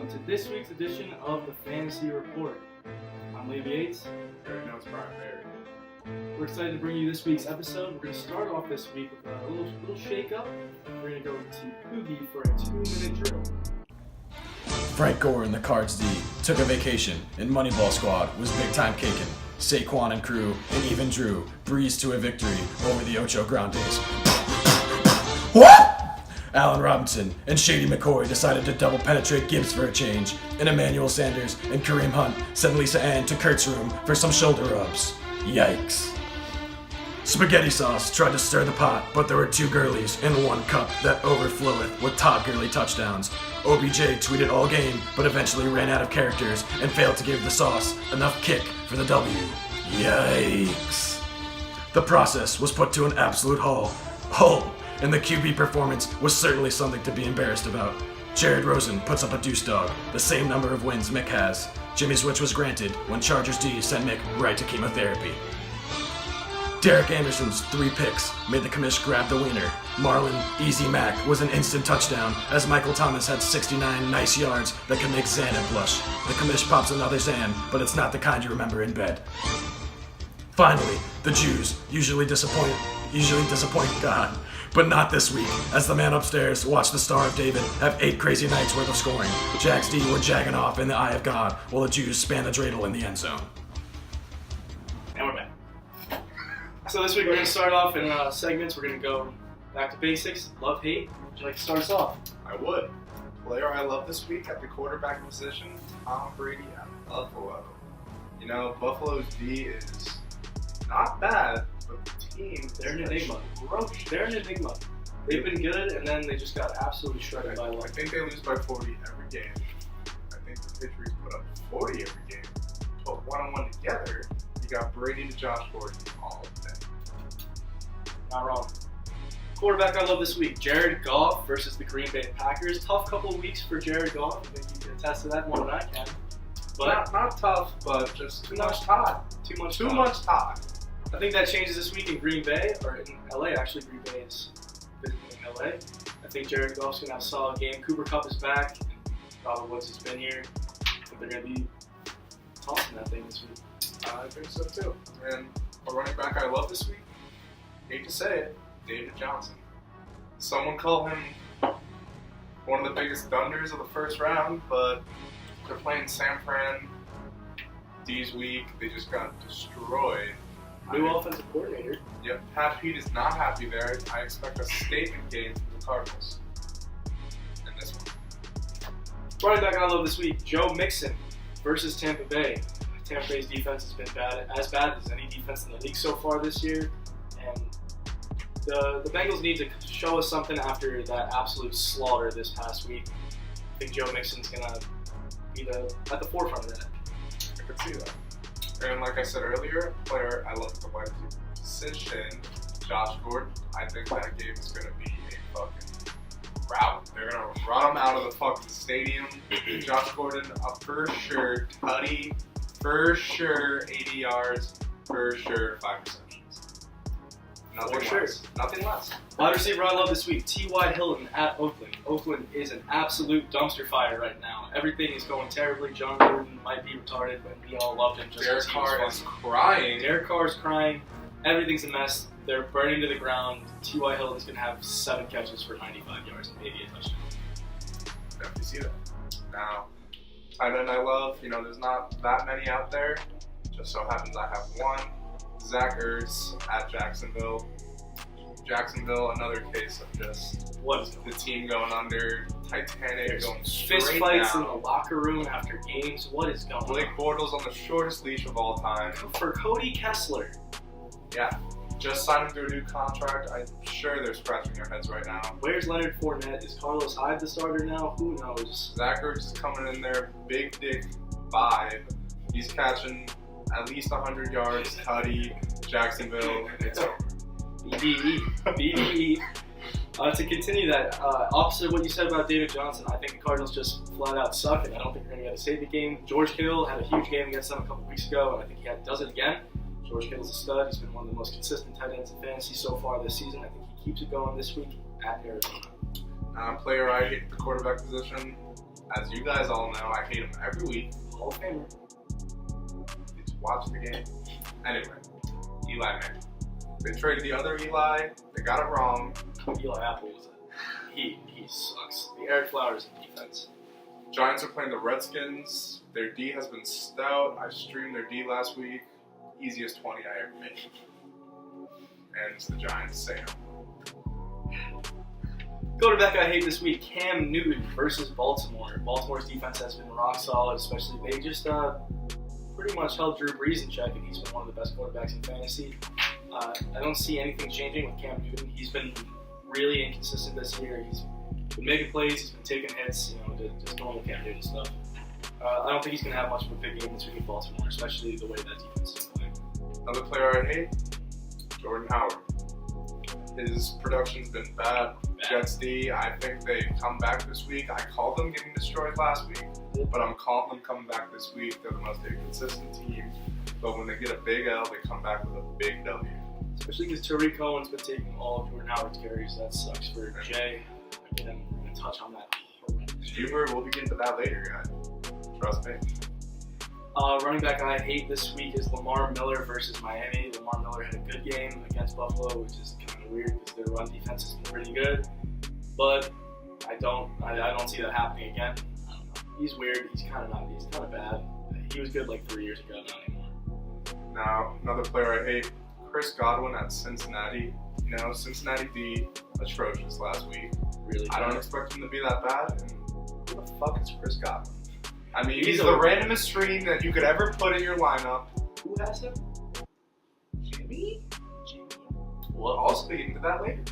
to this week's edition of the Fantasy Report. I'm Lee Yates. Eric knows Brian Barry. We're excited to bring you this week's episode. We're going to start off this week with a little shake-up. We're going to go to Poogie for a 2-minute drill. Frank Gore and the Cards D took a vacation, and Moneyball Squad was big-time caking. Saquon and crew, and even Drew, breezed to a victory over the Ocho Grandes. What? Allen Robinson and Shady McCoy decided to double penetrate Gibbs for a change, and Emmanuel Sanders and Kareem Hunt sent Lisa Ann to Kurt's room for some shoulder rubs. Yikes. Spaghetti Sauce tried to stir the pot, but there were two girlies in one cup that overfloweth with Todd Gurley touchdowns. OBJ tweeted all game, but eventually ran out of characters and failed to give the sauce enough kick for the W. Yikes. The process was put to an absolute halt, and the QB performance was certainly something to be embarrassed about. Jared Rosen puts up a deuce dog, the same number of wins Mick has. Jimmy Switch was granted when Chargers D sent Mick right to chemotherapy. Derek Anderson's 3 picks made the commish grab the wiener. Marlon Easy Mac was an instant touchdown as Michael Thomas had 69 nice yards that could make Xanon blush. The commish pops another Xan, but it's not the kind you remember in bed. Finally, the Jews usually disappoint God, but not this week, as the man upstairs watched the Star of David have 8 crazy nights worth of scoring. Jags D were jagging off in the eye of God, while the Jews span the dreidel in the end zone. And we're back. So this week we're going to start off in segments. We're going to go back to basics. Love, hate. Would you like to start us off? I would. Player I love this week at the quarterback position, Tom Brady at Buffalo. You know, Buffalo's D is not bad, but the team, They're an enigma. They're an enigma. They've been good, and then they just got absolutely shredded by I luck. think they lose by 40 every game. I think the Patriots put up 40 every game. But one-on-one together, you got Brady to Josh Gordon all day. Not wrong. Quarterback I love this week, Jared Goff versus the Green Bay Packers. Tough couple of weeks for Jared Goff. I think you can attest to that more than I can. But Not tough, but just too much time. Too much time. I think that changes this week in Green Bay, or in LA. Actually, Green Bay is visiting LA. I think Jared Goff's going to have a solid game. Cooper Kupp is back. Robert Woods has been here. I think they're going to be tossing that thing this week. I think so too. And a running back I love this week, hate to say it, David Johnson. Someone call him one of the biggest dunders of the first round, but they're playing San Fran D's week. They just got destroyed. New offensive coordinator. Yep, Pat Pete is not happy there. I expect a statement game from the Cardinals in this one. Running back I love this week, Joe Mixon versus Tampa Bay. Tampa Bay's defense has been as bad as any defense in the league so far this year, and the Bengals need to show us something after that absolute slaughter this past week. I think Joe Mixon's gonna be at the forefront of that. I could see that. And like I said earlier, player I love at the wide receiver position, Josh Gordon. I think that game is gonna be a fucking rout. They're gonna run him out of the fucking stadium. Josh Gordon, for sure, tutty. For sure, 80 yards. For sure, 5 receptions. Nothing less. Wide receiver I love this week, T.Y. Hilton at Oakland. Oakland is an absolute dumpster fire right now. Everything is going terribly. John Gruden might be retarded, but we all loved him just Derek because he was Carr fun. is crying. Derek Carr is crying. Everything's a mess. They're burning to the ground. T.Y. Hilton's going to have 7 catches for 95 yards and maybe a touchdown. Definitely see that. Now, tight end I love, there's not that many out there. Just so happens I have one. Zach Ertz at Jacksonville. Jacksonville, another case of just What is the team going under, Titanic going straight fist fights in the down. locker room after games? What is going Blake on? Bortles on the shortest leash of all time. For Cody Kessler. Yeah, just signed him to a new contract. I'm sure they're scratching their heads right now. Where's Leonard Fournette? Is Carlos Hyde the starter now? Who knows? Zach Ertz is coming in there, big dick vibe. He's catching at least 100 yards, tutty, Jacksonville, it's over. BDE. To continue that, opposite of what you said about David Johnson, I think the Cardinals just flat out suck, and I don't think they're going to get a safety game. George Kittle had a huge game against them a couple weeks ago, and I think he does it again. George Kittle's a stud. He's been one of the most consistent tight ends in fantasy so far this season. I think he keeps it going this week at Arizona. Player I hate at the quarterback position, As you guys all know, I hate him every week. Hall of Famer. Did you watch the game? Anyway, Eli Manning. They traded the other Eli. They got it wrong. Eli Apple was he sucks. The Eric Flowers in defense. Giants are playing the Redskins. Their D has been stout. I streamed their D last week. Easiest 20 I ever made. And it's the Giants. Say no. Quarterback I hate this week, Cam Newton versus Baltimore. Baltimore's defense has been rock solid, especially they just pretty much held Drew Brees in check, and he's been one of the best quarterbacks in fantasy. I don't see anything changing with Cam Newton. He's been really inconsistent this year. He's been making plays, he's been taking hits, just normal Cam Newton stuff. I don't think he's going to have much of a big game this week in Baltimore, especially the way that defense is playing. Another player I hate, Jordan Howard. His production's been bad. Jets D, I think they come back this week. I called them getting destroyed last week, but I'm calling them coming back this week. They're the most inconsistent team. But when they get a big L, they come back with a big W. Especially because Tariq Cohen's been taking all of Jordan Howard's carries. That sucks for Jay. Again, we're going to touch on that. Huber, we'll be getting to that later, guys. Trust me. Running back I hate this week is Lamar Miller versus Miami. Lamar Miller had a good game against Buffalo, which is kind of weird because their run defense has been pretty good. But I don't see that happening again. I don't know. He's weird. He's kind of bad. He was good like 3 years ago, not anymore. Now, another player I hate, Chris Godwin at Cincinnati. Cincinnati D, atrocious last week. Really bad. I don't expect him to be that bad. And who the fuck is Chris Godwin? I mean, he's the randomest stream that you could ever put in your lineup. Who has him? Jimmy? We'll also get into that later.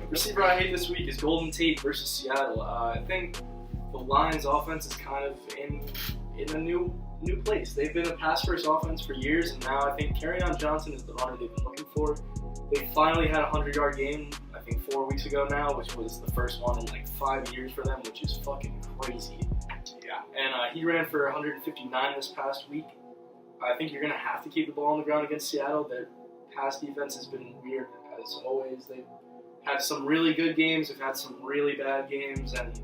Receiver I hate this week is Golden Tate versus Seattle. I think the Lions' offense is kind of in a new place. They've been a pass-first offense for years, and now I think Kerryon Johnson is the runner they've been looking for. They finally had a 100-yard game, I think 4 weeks ago now, which was the first one in like 5 years for them, which is fucking crazy. Yeah. And he ran for 159 this past week. I think you're going to have to keep the ball on the ground against Seattle. Their pass defense has been weird, as always. They've had some really good games. They've had some really bad games, and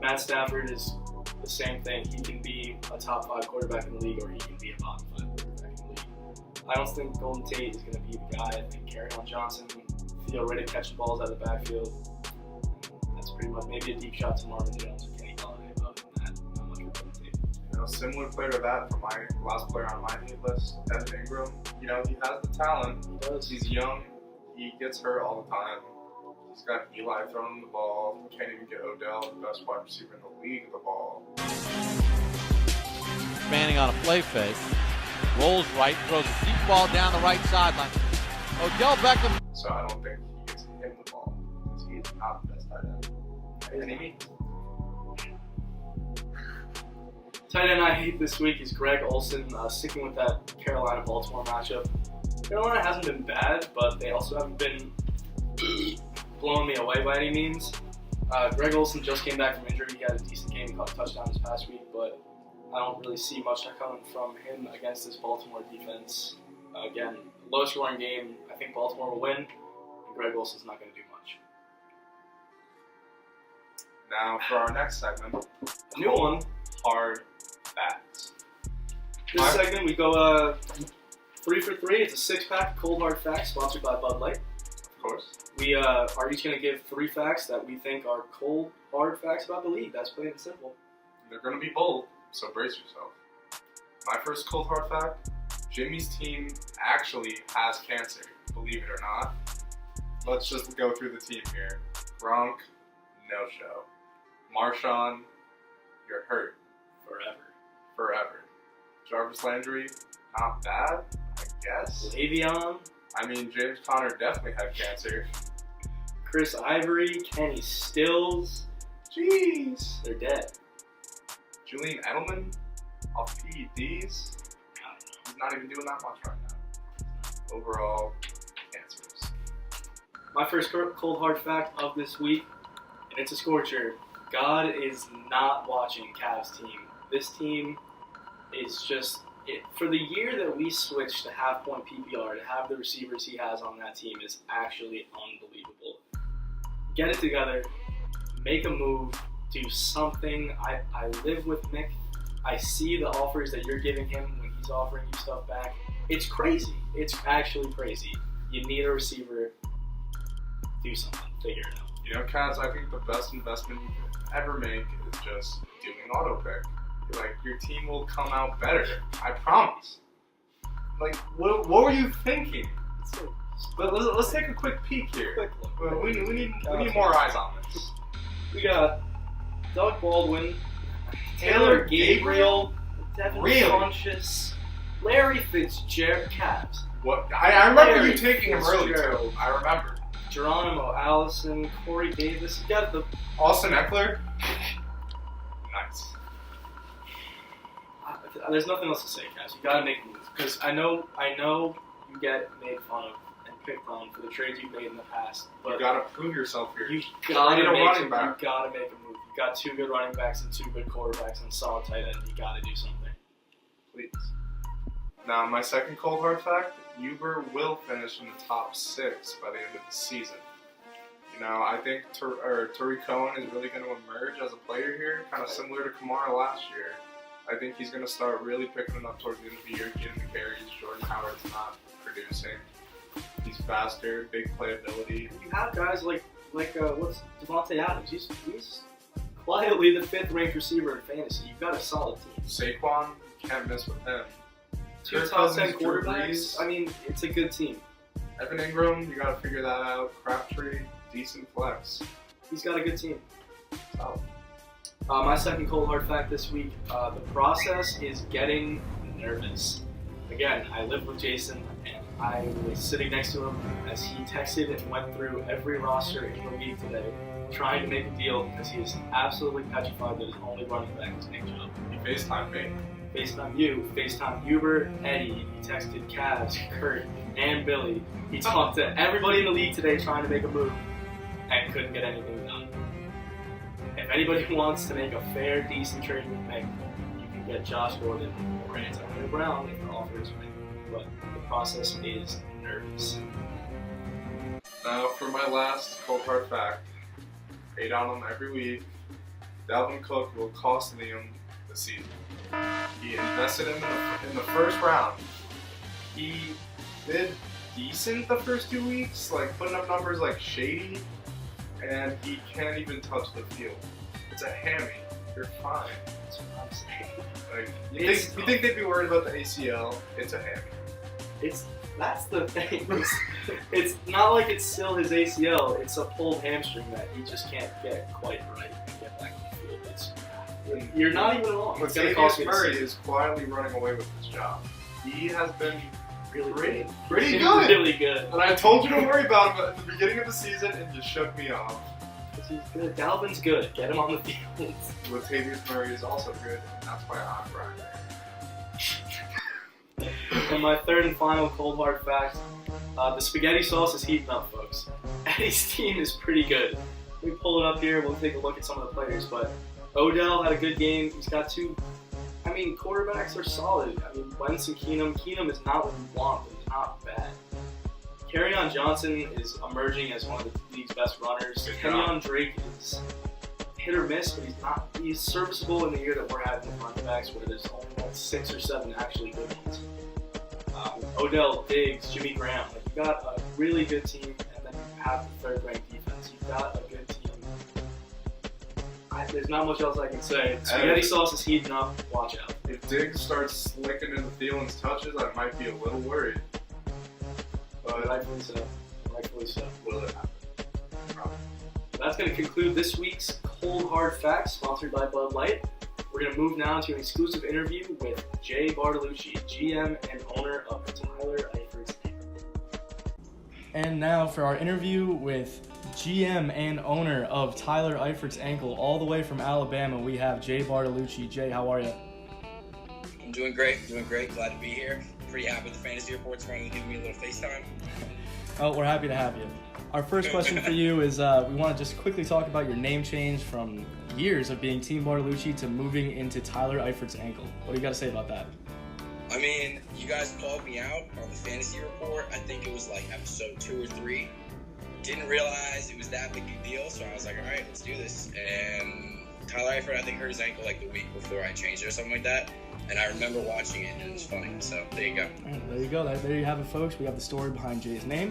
Matt Stafford is the same thing. He can be a top 5 quarterback in the league, or he can be a bottom 5 quarterback in the league. I don't think Golden Tate is going to be the guy. I think Kerryon Johnson, Theo Riddick catching balls out of the backfield. That's pretty much maybe a deep shot to Marvin Jones or Kenny Golladay. Other than that, not much for Golden Tate. Similar player to that for my last player on my hate list, Evan Ingram. He has the talent. He does. He's young. He gets hurt all the time. He's got Eli throwing him the ball. Can't even get Odell, the best wide receiver in the league, the ball. Manning on a play fake. Rolls right, throws a deep ball down the right sideline. Odell Beckham. So I don't think he gets him the ball because he is not the best tight end. Tight end I hate this week is Greg Olsen, sticking with that Carolina-Baltimore matchup. Carolina hasn't been bad, but they also haven't been blowing me away by any means. Greg Olsen just came back from injury. He had a decent game, caught a touchdown this past week, but I don't really see much coming from him against this Baltimore defense. Again, low-scoring game. I think Baltimore will win, and Greg Olsen's not going to do much. Now for our next segment, A new one. Hard facts. This segment we go 3 for 3. It's a 6-pack cold hard facts sponsored by Bud Light. Of course. We are each going to give 3 facts that we think are cold hard facts about the league. That's plain and simple. They're going to be bold, so brace yourself. My first cold hard fact, Jimmy's team actually has cancer, believe it or not. Let's just go through the team here. Gronk, no show. Marshawn, you're hurt. Forever. Jarvis Landry, not bad, I guess. Le'Veon, I mean, James Conner definitely had cancer. Chris Ivory, Kenny Stills. Jeez. They're dead. Julian Edelman, off PEDs. He's not even doing that much right now. Overall, cancers. My first cold hard fact of this week, and it's a scorcher. God is not watching Cavs team. This team is just for the year that we switched to half-point PPR, to have the receivers he has on that team is actually unbelievable. Get it together, make a move, do something. I live with Nick. I see the offers that you're giving him when he's offering you stuff back. It's crazy. It's actually crazy. You need a receiver. Do something. Figure it out. You know, Kaz, I think the best investment you can ever make is just doing auto pick. Like, your team will come out better. I promise. Like, what were you thinking? But let's take a quick peek here. Quick look. We need more eyes on this. We got Doug Baldwin, Taylor Gabriel, Devin Funchess, Larry Fitzgerald, Cavs. What? I remember Larry you taking him early, too. Fitzgerald. I remember. Geronimo Allison, Corey Davis. You got the Austin Eckler? Nice. There's nothing else to say, Cavs. You gotta make a move because I know you get made fun of and picked on for the trades you've made in the past, but You gotta prove yourself here. you gotta Trade a make running a back. move. You got 2 good running backs and 2 good quarterbacks and a solid tight end. You gotta do something. Please. Now, my second cold hard fact, Uber will finish in the top 6 by the end of the season. You know, I think Tariq Cohen is really going to emerge as a player here, kind of similar to Kamara last year. I think he's going to start really picking it up towards the end of the year, getting the carries. Jordan Howard's not producing. He's faster, big playability. You have guys like what's Devontae Adams? He's quietly the 5th ranked receiver in fantasy. You've got a solid team. Saquon, can't miss with him. 2 Kirk top 10 Cousins, Drew quarterbacks. Brees. I mean, it's a good team. Evan Ingram, you got to figure that out. Crabtree, decent flex. He's got a good team. Solid. My second cold hard fact this week, the process is getting nervous. Again, I live with Jason, and I was sitting next to him as he texted and went through every roster in the league today, trying to make a deal because he is absolutely petrified that his only running back is Nick Chubb. He FaceTimed me. FaceTime you, FaceTime Uber, Eddie, he texted Cavs, Kurt, and Billy. He talked to everybody in the league today trying to make a move and couldn't get anything done. If anybody wants to make a fair, decent trade with Nick, you can get Josh Gordon or Antonio Brown if the offer is right. But the process is nervous. Now, for my last cold hard fact, paid on him every week. Dalvin Cook will cost Liam the season. He invested him in the first round. He did decent the first 2 weeks, like putting up numbers like shady, and he can't even touch the field. It's a hammy. You're fine. That's what I'm saying. Like, you think they'd be worried about the ACL? It's a hammy. That's the thing. It's not like it's still his ACL. It's a pulled hamstring that he just can't get quite right and get back on the field. You're not even alone. It's gonna cost Latavius me Murray is quietly running away with his job. He has been really pretty good. good. Really good. And I told you to worry about him at the beginning of the season, and you shook me off. He's good. Dalvin's good. Get him on the field. Latavius Murray is also good, and that's why I'm right. And my third and final cold hard fact: the spaghetti sauce is heating up, folks. Eddie's team is pretty good. Let me pull it up here. We'll take a look at some of the players, but Odell had a good game. He's got 2. I mean, quarterbacks are solid. I mean, Wentz and Keenum. Keenum is not what you want, but he's not bad. Kerryon Johnson is emerging as one of the league's best runners. Kenyon Drake is hit or miss, but he's serviceable in the year that we're having with running backs, where there's only like 6 or 7 actually good ones. Odell, Diggs, Jimmy Graham. Like, you got a really good team, and then you have the 3rd-ranked defense. You've got a good team. There's not much else I can say. Spaghetti sauce is heating up. Watch out. If Diggs starts slicking into Thielen's touches, I might be a little worried. But Rightfully so. will it happen? Probably. That's going to conclude this week's Cold Hard Facts, sponsored by Bud Light. We're going to move now to an exclusive interview with Jay Bartolucci, GM and owner of Tyler Eifert's Ankle. And now for our interview with GM and owner of Tyler Eifert's Ankle, all the way from Alabama, we have Jay Bartolucci. Jay, how are you? I'm doing great. Glad to be here. Pretty happy the fantasy report's finally giving me a little FaceTime. Oh, we're happy to have you. Our first question for you is we want to just quickly talk about your name change from years of being Team Bartolucci to moving into Tyler Eifert's Ankle. What do you got to say about that? I mean, you guys called me out on the fantasy report. I think it was like episode 2 or 3. Didn't realize it was that big a deal, so I was like, all right, let's do this. And Tyler Eifert, I think, hurt his ankle like the week before I changed it or something like that. And I remember watching it, and it was funny. So there you go. There you go. There you have it, folks. We have the story behind Jay's name.